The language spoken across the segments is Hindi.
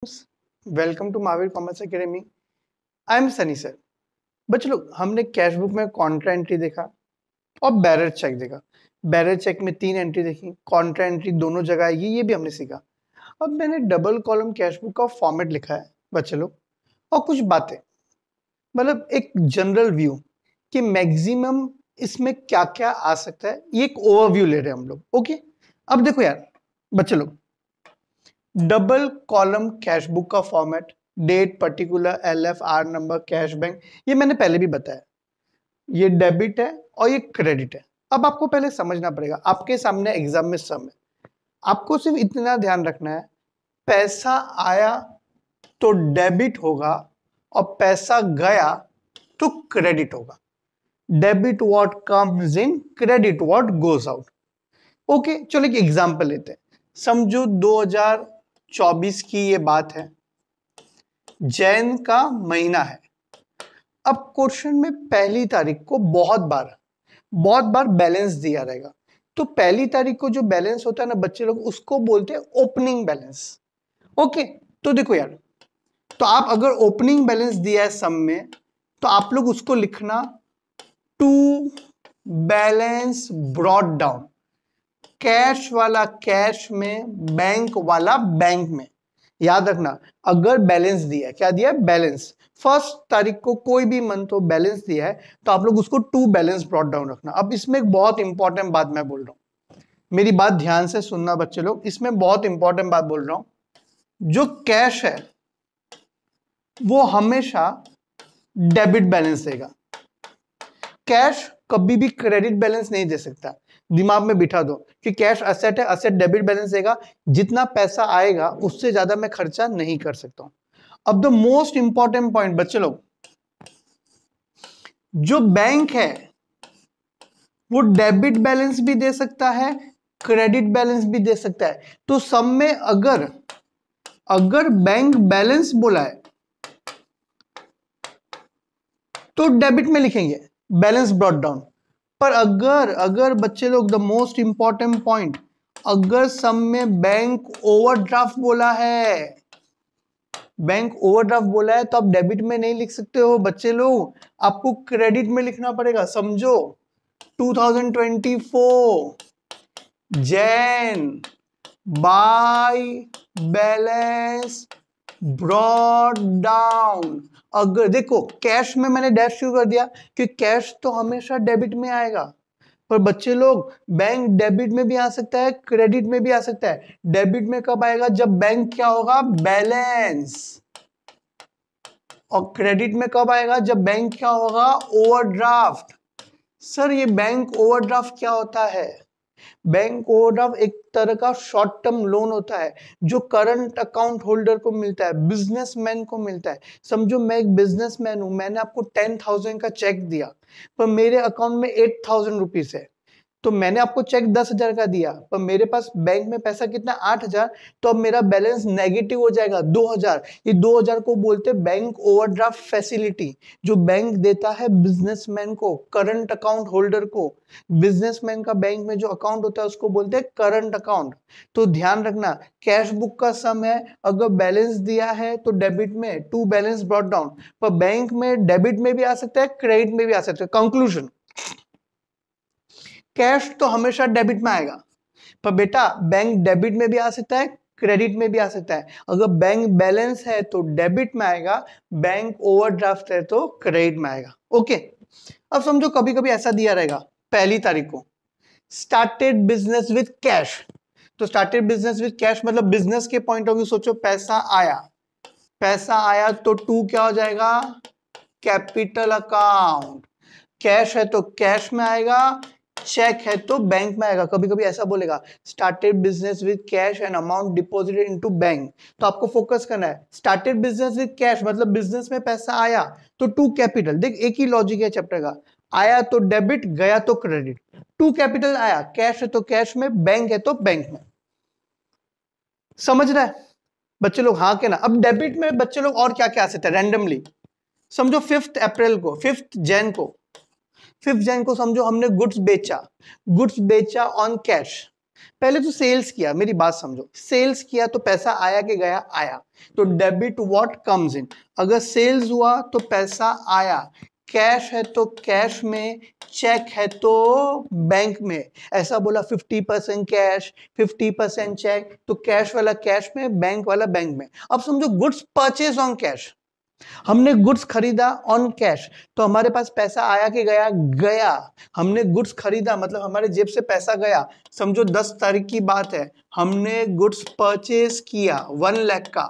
Welcome to Mahavir commerce academy. I am Sunny sir. बच्चों लोग, हमने कैश बुक में कॉन्ट्रा एंट्री देखा और बैरर चेक देखा। बैरर चेक में 3 एंट्री देखी, कॉन्ट्रा एंट्री दोनों जगह आएगी, ये भी हमने सीखा। अब मैंने डबल कॉलम कैश बुक का फॉर्मेट लिखा है बच्चों लोग, और कुछ बातें, मतलब एक जनरल व्यू कि मैक्सिमम इसमें क्या क्या आ सकता है, ये एक ओवरव्यू ले रहे हैं हम लोग। ओके, अब देखो यार बच्चों लोग, डबल कॉलम कैश बुक का format, date, particular, LFR number, cash bank, ये मैंने पहले भी बताया। ये डेबिट है और ये क्रेडिट है। अब आपको पहले समझना पड़ेगा, आपके सामने एग्जाम में सम है, आपको सिर्फ इतना ध्यान रखना है, पैसा आया तो डेबिट होगा और पैसा गया तो क्रेडिट होगा। Debit what comes in, credit what goes out. Okay, चलो एक एग्जांपल लेते हैं। समझो 2024 की ये बात है, जैन का महीना है। अब क्वेश्चन में पहली तारीख को बहुत बार बैलेंस दिया रहेगा। तो पहली तारीख को जो बैलेंस होता है ना बच्चे लोग, उसको बोलते हैं ओपनिंग बैलेंस। ओके, तो देखो यार, तो आप अगर ओपनिंग बैलेंस दिया है सम में, तो आप लोग उसको लिखना to balance brought down. Cash वाला कैश में, बैंक वाला बैंक में। याद रखना, अगर बैलेंस दिया है, क्या दिया है? बैलेंस। फर्स्ट तारीख को कोई भी मंथ हो बैलेंस दिया है, तो आप लोग उसको टू बैलेंस ब्रॉट डाउन रखना। अब इसमें एक बहुत इंपॉर्टेंट बात मैं बोल रहा हूं, मेरी बात ध्यान से सुनना बच्चे लोग, इसमें बहुत इंपॉर्टेंट बात बोल रहा हूं। जो कैश है वो हमेशा डेबिट बैलेंस देगा। कैश कभी भी क्रेडिट बैलेंस नहीं दे सकता। दिमाग में बिठा दो कि कैश असेट है, असेट डेबिट बैलेंस देगा। जितना पैसा आएगा उससे ज्यादा मैं खर्चा नहीं कर सकता हूं। अब द मोस्ट इंपॉर्टेंट पॉइंट बच्चे लोग, जो बैंक है वो डेबिट बैलेंस भी दे सकता है, क्रेडिट बैलेंस भी दे सकता है। तो सब में अगर बैंक बैलेंस बोला है तो डेबिट में लिखेंगे बैलेंस ब्रॉट डाउन। पर अगर बच्चे लोग, द मोस्ट इंपॉर्टेंट पॉइंट, अगर सम में बैंक ओवरड्राफ्ट बोला है, बैंक ओवरड्राफ्ट बोला है, तो आप डेबिट में नहीं लिख सकते हो बच्चे लोग, आपको क्रेडिट में लिखना पड़ेगा। समझो 2024 Jain by balance brought down. अगर देखो कैश में मैंने डैश क्यों कर दिया, कि कैश तो हमेशा डेबिट में आएगा। पर बच्चे लोग, बैंक डेबिट में भी आ सकता है, क्रेडिट में भी आ सकता है। डेबिट में कब आएगा? जब बैंक क्या होगा? बैलेंस। और क्रेडिट में कब आएगा? जब बैंक क्या होगा? ओवरड्राफ्ट। सर ये बैंक ओवरड्राफ्ट क्या होता है? बैंक ओवरड्राफ्ट एक तरह का शॉर्ट टर्म लोन होता है जो करंट अकाउंट होल्डर को मिलता है, बिजनेसमैन को मिलता है। समझो मैं एक बिजनेसमैन हूं, मैंने आपको 10,000 का चेक दिया, पर मेरे अकाउंट में 8,000 रुपीज है। तो मैंने आपको चेक 10,000 का दिया, पर मेरे पास बैंक में पैसा कितना? 8,000। तो अब मेरा बैलेंस नेगेटिव हो जाएगा 2,000। ये 2,000 को बोलते हैं बैंक ओवरड्राफ्ट फैसिलिटी, जो बैंक देता है बिजनेसमैन को, करंट अकाउंट होल्डर को। बिजनेसमैन का बैंक में जो अकाउंट होता है उसको बोलते हैं करंट अकाउंट। तो ध्यान रखना, कैश बुक का सम है, अगर बैलेंस दिया है तो डेबिट में टू बैलेंस ब्रॉट डाउन, पर बैंक में डेबिट में भी आ सकता है, क्रेडिट में भी आ सकता है। कंक्लूजन, कैश तो हमेशा डेबिट में आएगा, पर बेटा बैंक डेबिट में भी आ सकता है, क्रेडिट में भी आ सकता है। अगर बैंक बैलेंस है तो डेबिट में आएगा, बैंक ओवरड्राफ्ट है तो क्रेडिट में आएगा। ओके, अब समझो कभी कभी ऐसा दिया रहेगा, पहली तारीख को स्टार्टेड बिजनेस विद कैश। तो स्टार्टेड बिजनेस विद कैश मतलब बिजनेस के पॉइंट ऑफ व्यू सोचो, पैसा आया तो टू क्या हो जाएगा? Capital account. कैश है तो कैश में आएगा, चेक है तो बैंक में आएगा। कभी कभी ऐसा बोलेगा, started business with cash and amount deposited into bank. तो आपको फोकस करना है, स्टार्टेड बिजनेस विद कैश मतलब बिजनेस में पैसा आया तो टू कैपिटल। देख एक ही लॉजिक है चैप्टर का, आया तो डेबिट, गया तो क्रेडिट। टू कैपिटल आया, कैश है तो कैश में, बैंक है तो बैंक में। समझ रहा है बच्चे लोग? हाँ के ना? अब डेबिट में बच्चे लोग और क्या क्या आ सकता है रैंडमली। समझो 5 अप्रैल को, 5 जैन को समझो हमने गुड्स बेचा ऑन कैश। पहले तो सेल्स किया, मेरी बात समझो, सेल्स किया तो पैसा आया कि गया? आया। तो डेबिट व्हाट कम्स इन, अगर सेल्स हुआ तो पैसा आया, कैश है तो कैश में, चेक है तो बैंक में। ऐसा बोला 50% कैश 50% चेक, तो कैश वाला कैश में, बैंक वाला बैंक में। अब समझो गुड्स परचेज ऑन कैश, हमने गुड्स खरीदा ऑन कैश, तो हमारे पास पैसा आया कि गया? गया। हमने गुड्स खरीदा मतलब हमारे जेब से पैसा गया। समझो 10 तारीख की बात है, हमने गुड्स परचेज किया 1 लाख का,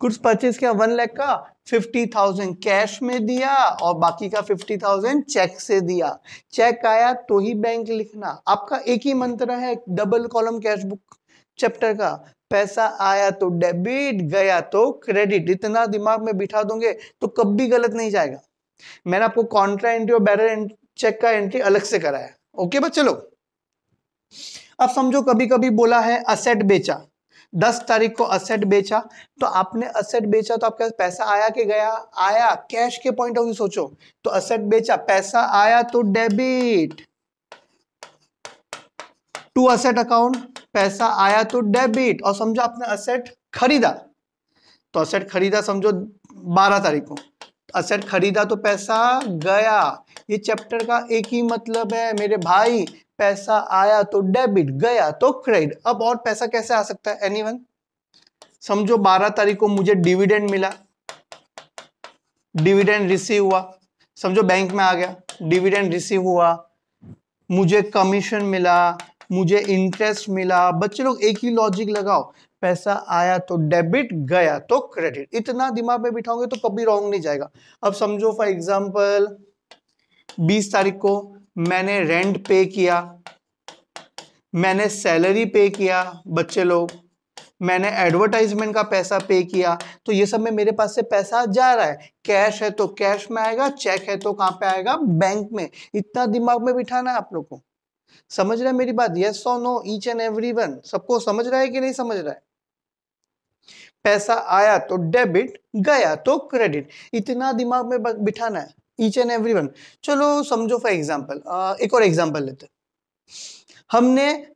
गुड्स परचेज किया 1 लाख का, 50,000 कैश में दिया और बाकी का 50,000 चेक से दिया। चेक आया तो ही बैंक लिखना, आपका एक ही मंत्र है double column cash book chapter का, पैसा आया तो डेबिट, गया तो क्रेडिट। इतना दिमाग में बिठा दोगे तो कभी गलत नहीं जाएगा। मैंने आपको कॉन्ट्रा एंट्री और बैरर चेक का एंट्री अलग से कराया। ओके बच्चे लोग, अब समझो कभी कभी बोला है असेट बेचा, 10 तारीख को असेट बेचा, तो आपने असेट बेचा तो आपका पैसा आया कि गया? आया। कैश के पॉइंट ऑफ व्यू सोचो, तो असेट बेचा, पैसा आया तो डेबिट, टू असेट अकाउंट, पैसा आया तो डेबिट। और समझो आपने असेट खरीदा, तो असेट खरीदा समझो 12 तारीख को, असेट खरीदा तो पैसा गया। ये चैप्टर का एक ही मतलब है मेरे भाई, पैसा आया तो डेबिट, गया तो क्रेडिट। अब और पैसा कैसे आ सकता है? एनीवन? समझो 12 तारीख को मुझे डिविडेंड मिला, डिविडेंड रिसीव हुआ, समझो बैंक में आ गया, डिविडेंड रिसीव हुआ, मुझे कमीशन मिला, मुझे इंटरेस्ट मिला। बच्चे लोग एक ही लॉजिक लगाओ, पैसा आया तो डेबिट, गया तो क्रेडिट। इतना दिमाग में बिठाओगे तो कभी रॉन्ग नहीं जाएगा। अब समझो फॉर एग्जांपल 20 तारीख को मैंने रेंट पे किया, मैंने सैलरी पे किया, बच्चे लोग मैंने एडवर्टाइजमेंट का पैसा पे किया, तो ये सब में मेरे पास से पैसा जा रहा है। कैश है तो कैश में आएगा, चेक है तो कहां पे आएगा? बैंक में। इतना दिमाग में बिठाना है आप लोग को। समझ रहे हैं मेरी बात? यस और नो ईच एंड एवरीवन? सबको समझ रहा है कि नहीं समझ रहा है? पैसा आया तो डेबिट, गया तो क्रेडिट, इतना दिमाग में बिठाना है ईच एंड एवरीवन। चलो समझो फॉर एग्जांपल एक और एग्जांपल लेते हैं।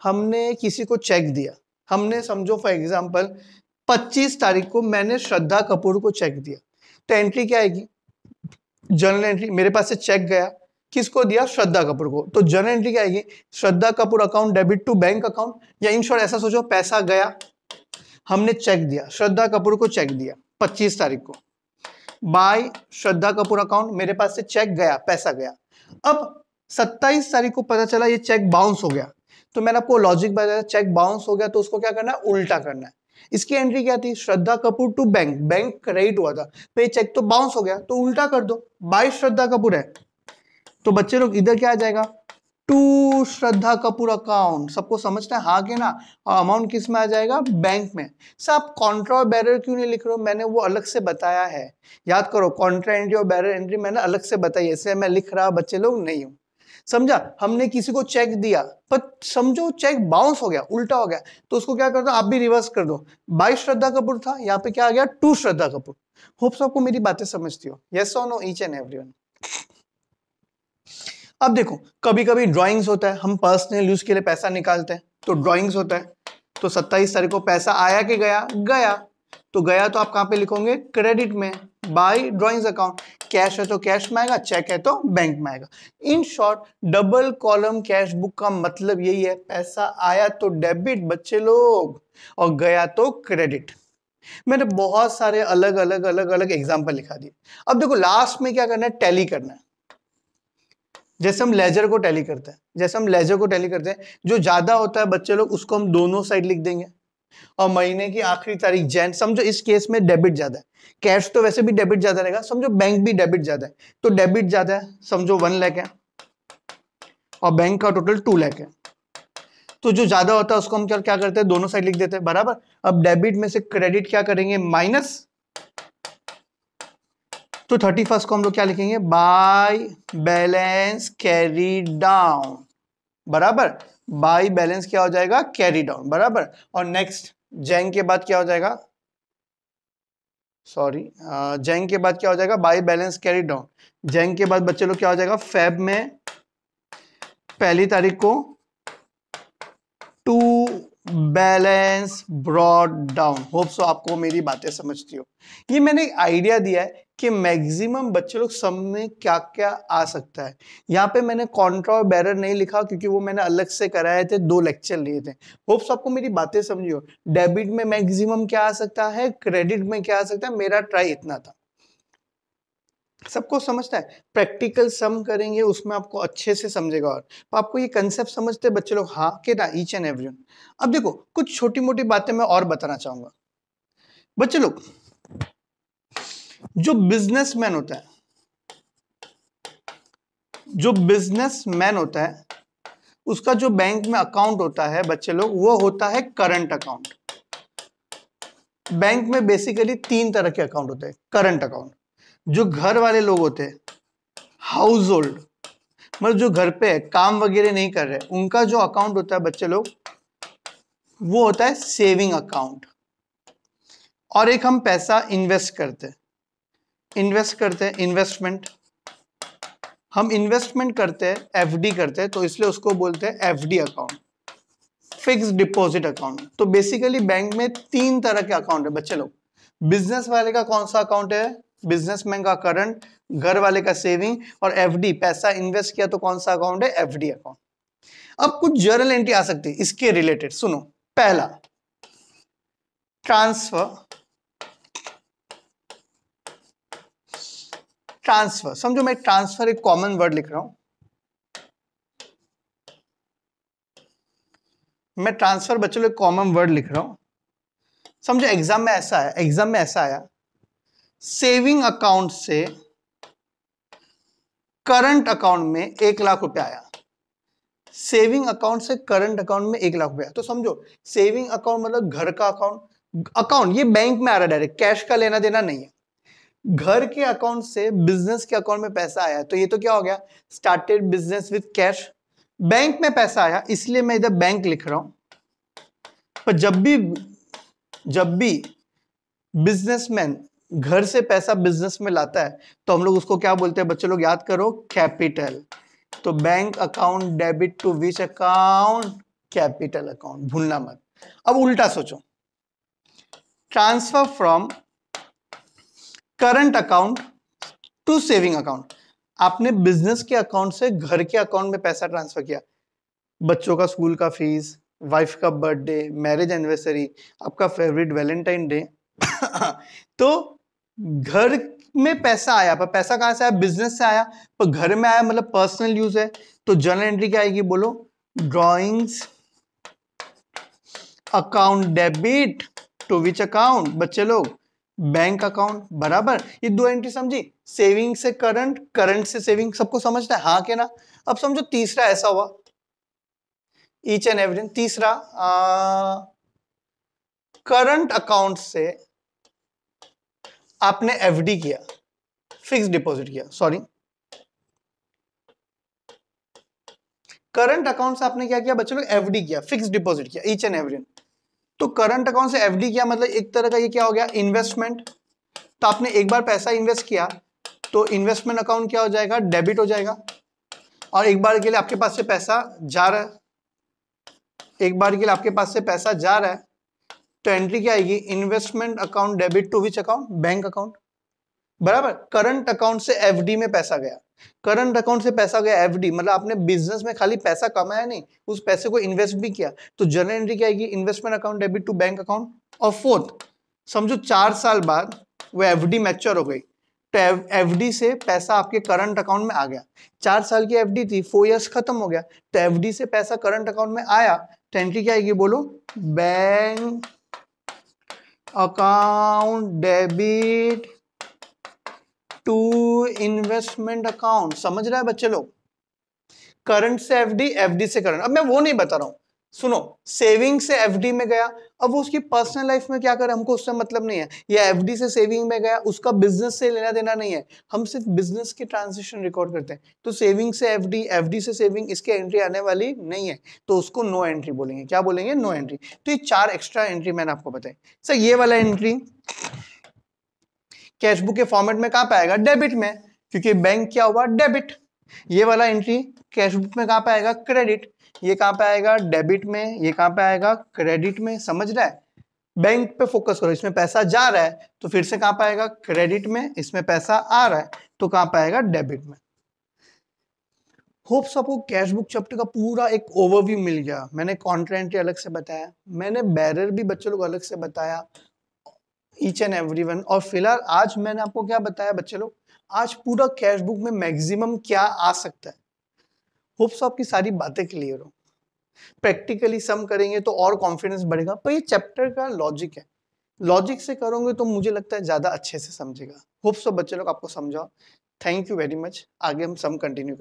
हमने किसी को चेक दिया, हमने समझो फॉर एग्जांपल 25 तारीख को मैंने श्रद्धा कपूर को चेक दिया, तो एंट्री क्या आएगी? Journal entry. मेरे पास से चेक गया, किसको दिया? श्रद्धा कपूर को, तो जर्नल एंट्री क्या आएगी? Shraddha Kapoor account debit to bank account, या इन शॉर्ट ऐसा सोचो, पैसा गया, हमने चेक दिया, श्रद्धा कपूर को चेक दिया 25 तारीख को, बाय श्रद्धा कपूर अकाउंट, मेरे पास से चेक गया, पैसा गया। अब 27 तारीख को पता चला ये चेक बाउंस हो गया, तो मैंने आपको लॉजिक बताया, चेक बाउंस हो गया तो उसको क्या करना है? उल्टा करना है। इसकी एंट्री क्या थी? Shraddha Kapoor to bank, bank credit हुआ था, तो ये चेक तो बाउंस हो गया, तो उल्टा कर दो, बाय श्रद्धा कपूर है, तो बच्चे लोग इधर क्या आ जाएगा? To Shraddha Kapoor account. सबको समझना है हाँ के ना? और अमाउंट किस में आ जाएगा? बैंक में। सर आप कॉन्ट्रा और बैरर क्यों नहीं लिख रहे हो? मैंने वो अलग से बताया है, याद करो, कॉन्ट्रा एंट्री और बैरर एंट्री मैंने अलग से बताई, ऐसे मैं लिख रहा बच्चे लोग नहीं हूं। समझा? हमने किसी को चेक दिया पर समझो चेक बाउंस हो गया, उल्टा हो गया, तो उसको क्या कर दो? आप भी रिवर्स कर दो, बाय श्रद्धा कपूर था, यहाँ पे क्या आ गया? टू श्रद्धा कपूर। होप सबको मेरी बातें समझती हो? यस और नो ईच एंड एवरीवन? अब देखो कभी कभी ड्राइंग्स होता है, हम पर्सनल यूज के लिए पैसा निकालते हैं, तो ड्राइंग्स होता है, तो 27 तारीख को पैसा आया कि गया? गया। तो गया तो आप कहां पे लिखोगे? क्रेडिट में, बाय ड्राइंग्स अकाउंट। कैश है तो कैश में आएगा, चेक है तो बैंक में आएगा। In short double column cash book का मतलब यही है, पैसा आया तो डेबिट बच्चे लोग, और गया तो क्रेडिट। मैंने बहुत सारे अलग अलग अलग अलग एग्जाम्पल लिखा दिए। अब देखो लास्ट में क्या करना है? टैली करना है। जैसे हम लेजर को टैली करते हैं, जैसे हम लेजर को टैली करते हैं, जो ज्यादा होता है बच्चे लोग उसको हम दोनों साइड लिख देंगे, और महीने की आखिरी तारीख जैन, समझो इस केस में डेबिट ज्यादा है, कैश तो वैसे भी डेबिट ज्यादा रहेगा, समझो बैंक भी डेबिट ज्यादा है, तो डेबिट ज्यादा है, समझो 1 लाख है और बैंक का टोटल 2 लाख है, तो जो ज्यादा होता है उसको हम क्या करते हैं? दोनों साइड लिख देते हैं, बराबर। अब डेबिट में से क्रेडिट क्या करेंगे? माइनस, तो 31 को हम लोग क्या लिखेंगे? बाय बैलेंस कैरी डाउन, बराबर। बाय बैलेंस क्या हो जाएगा? कैरी डाउन, बराबर। और नेक्स्ट जैंग के बाद क्या हो जाएगा? सॉरी, जैंग के बाद क्या हो जाएगा? By balance carry down. जैंग के बाद बच्चे लोग क्या हो जाएगा? फेब में 1 तारीख को to balance brought down. Hope so आपको मेरी बातें समझती हो। ये मैंने एक आइडिया दिया है कि मैक्सिमम बच्चे लोग सब में क्या क्या आ सकता है। यहाँ पे मैंने कॉन्ट्रा और बैरर नहीं लिखा क्योंकि वो मैंने अलग से कराए थे, 2 लेक्चर लिए थे। होप सो आपको मेरी बातें समझी हो। डेबिट में मैक्सिमम क्या आ सकता है, क्रेडिट में क्या आ सकता है, मेरा ट्राई इतना था। सबको समझता है, प्रैक्टिकल सम करेंगे उसमें आपको अच्छे से समझेगा। और तो आपको ये कंसेप्ट समझते हैं बच्चे लोग, हाँ कि ना, ईच एंड एवरी वन। अब देखो कुछ छोटी मोटी बातें मैं और बताना चाहूंगा। बच्चे लोग, जो बिजनेसमैन होता है, जो बिजनेसमैन होता है, उसका जो बैंक में अकाउंट होता है बच्चे लोग, वो होता है करंट अकाउंट। बैंक में बेसिकली 3 तरह के अकाउंट होते हैं। करंट अकाउंट, जो घर वाले लोग होते हैं, हाउस होल्ड, मतलब जो घर पे है, काम वगैरह नहीं कर रहे, उनका जो अकाउंट होता है बच्चे लोग, वो होता है सेविंग अकाउंट। और एक हम पैसा इन्वेस्ट करते हैं, इन्वेस्टमेंट। हम इन्वेस्टमेंट करते हैं, एफडी करते हैं, तो इसलिए उसको बोलते हैं FD account, fix deposit account. तो बेसिकली बैंक में 3 तरह के अकाउंट है बच्चे लोग। बिजनेस वाले का कौन सा अकाउंट है, बिजनेसमैन का करंट, घर वाले का सेविंग, और एफडी पैसा इन्वेस्ट किया तो कौन सा अकाउंट है, एफडी अकाउंट। अब कुछ जर्नल एंट्री आ सकती है इसके रिलेटेड, सुनो। पहला, ट्रांसफर। ट्रांसफर समझो, मैं ट्रांसफर एक कॉमन वर्ड लिख रहा हूं। मैं ट्रांसफर बच्चों एक कॉमन वर्ड लिख रहा हूं। समझो एग्जाम में ऐसा है, एग्जाम में ऐसा आया, सेविंग अकाउंट से करंट अकाउंट में 1 लाख रुपया आया। सेविंग अकाउंट से करंट अकाउंट में 1 लाख रुपया। तो समझो सेविंग अकाउंट मतलब घर का अकाउंट, अकाउंट ये बैंक में आ रहा है डायरेक्ट, कैश का लेना देना नहीं है। घर के अकाउंट से बिजनेस के अकाउंट में पैसा आया, तो ये तो क्या हो गया, started business with cash. Bank में पैसा आया, इसलिए मैं इधर बैंक लिख रहा हूं। पर जब भी बिजनेसमैन घर से पैसा बिजनेस में लाता है, तो हम लोग उसको क्या बोलते हैं बच्चे लोग, याद करो, कैपिटल। तो bank account debit to which account, capital account, भूलना मत। अब उल्टा सोचो, transfer from current account to saving account. आपने बिजनेस के अकाउंट से घर के अकाउंट में पैसा ट्रांसफर किया, बच्चों का स्कूल का फीस, वाइफ का बर्थडे, मैरिज एनिवर्सरी, आपका फेवरेट वैलेंटाइन डे। तो घर में पैसा आया, पर पैसा कहां से आया, बिजनेस से आया, पर घर में आया मतलब पर्सनल यूज है। तो जर्नल एंट्री क्या आएगी, बोलो, drawings account debit to which account, बच्चे लोग, बैंक अकाउंट, बराबर। ये 2 एंट्री समझी, सेविंग से करंट, करंट से सेविंग, सबको समझता है, हाँ के ना। अब समझो तीसरा ऐसा हुआ, ईच एंड एवरी। तीसरा, करंट अकाउंट से आपने एफडी किया, फिक्स डिपॉजिट किया, सॉरी, करंट अकाउंट से आपने क्या किया बच्चों लोग, एफडी किया, फिक्स डिपॉजिट किया, ईच एंड एवरी। तो करंट अकाउंट से एफडी किया मतलब एक तरह का ये क्या हो गया, इन्वेस्टमेंट। तो आपने एक बार पैसा इन्वेस्ट किया, तो इन्वेस्टमेंट अकाउंट क्या हो जाएगा, डेबिट हो जाएगा। और एक बार के लिए आपके पास से पैसा जा रहा है, एक बार के लिए आपके पास से पैसा जा रहा है, तो एंट्री क्या आएगी, investment account debit to which account, bank account, बराबर। करंट अकाउंट से एफडी में पैसा गया, करंट अकाउंट से पैसा गया एफडी, मतलब आपने बिजनेस में खाली पैसा कमाया नहीं, उस पैसे को इन्वेस्ट भी किया। तो जर्नल एंट्री क्या आएगी, investment account debit to bank account. और फोर्थ, समझो 4 साल बाद वो एफडी मैच्योर हो गई, तो एफडी से पैसा आपके करंट अकाउंट में आ गया। 4 साल की एफडी थी, 4 इयर्स खत्म हो गया, तो एफडी से पैसा करंट अकाउंट में आया, तो एंट्री क्या आएगी, बोलो, bank account debit to investment account. समझ रहा है बच्चे लोग, करंट से एफडी, एफडी से करंट। अब मैं वो नहीं बता रहा हूं, सुनो, सेविंग से एफडी में गया, अब वो उसकी पर्सनल लाइफ में क्या करे हमको उससे मतलब नहीं है। या एफडी से सेविंग में गया, उसका बिजनेस से लेना देना नहीं है, हम सिर्फ बिजनेस की ट्रांजेक्शन रिकॉर्ड करते हैं। तो सेविंग से एफडी, एफडी से सेविंग, इसके एंट्री आने वाली नहीं है, तो उसको नो एंट्री बोलेंगे। क्या बोलेंगे, नो एंट्री। तो ये 4 एक्स्ट्रा एंट्री मैंने आपको बताई। सर ये वाला एंट्री कैश बुक के फॉर्मेट में कहां पे आएगा, डेबिट में, क्योंकि बैंक क्या हुआ, डेबिट। ये वाला एंट्री कैश बुक में कहां पे आएगा, क्रेडिट, ये कहाँ पे आएगा? डेबिट में। ये कहाँ पे आएगा? क्रेडिट में। समझ रहा है? बैंक पे फोकस करो, इसमें पैसा जा रहा है तो फिर से कहाँ पे आएगा? क्रेडिट में। इसमें पैसा आ रहा है तो कहाँ पे आएगा? डेबिट में। होप्स आपको कैश बुक चैप्टर का पूरा एक ओवरव्यू मिल गया। मैंने कॉन्ट्रा एंट्री अलग से बताया, मैंने बैरर भी बच्चों लोग अलग से बताया, ईच एंड एवरीवन। और फिलहाल आज मैंने आपको क्या बताया बच्चे लोग? आज पूरा कैश बुक में मैक्सिमम क्या आ सकता है। होप्स आपकी सारी बातें क्लियर हो। प्रैक्टिकली सम करेंगे तो और कॉन्फिडेंस बढ़ेगा, पर ये चैप्टर का लॉजिक है, लॉजिक से करोगे तो मुझे लगता है ज्यादा अच्छे से समझेगा। होप्स बच्चे लोग आपको समझाओ। Thank you very much. आगे हम सम कंटिन्यू